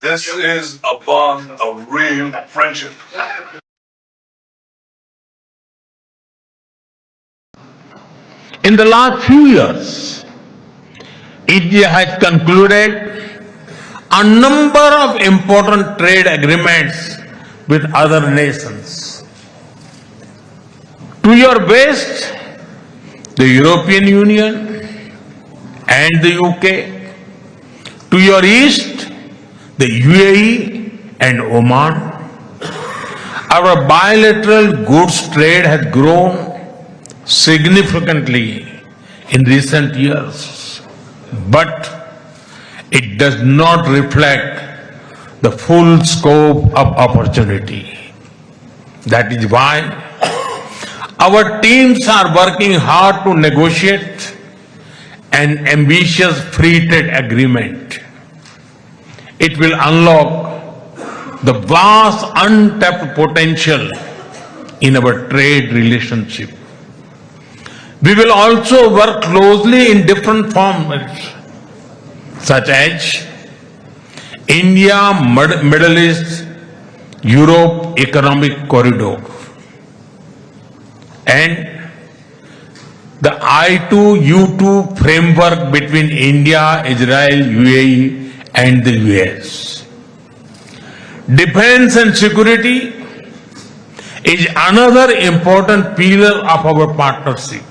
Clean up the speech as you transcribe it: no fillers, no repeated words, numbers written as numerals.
This is a bond of real friendship. In the last few years, India has concluded a number of important trade agreements with other nations. To your west, the European Union and the UK. To your east, the UAE and Oman. Our bilateral goods trade has grown significantly in recent years, but it does not reflect the full scope of opportunity. That is why our teams are working hard to negotiate an ambitious free trade agreement. It will unlock the vast untapped potential in our trade relationship. We will also work closely in different formats, such as India, Middle East, Europe Economic Corridor, and the I2U2 framework between India, Israel, UAE, and the US. Defense and security is another important pillar of our partnership.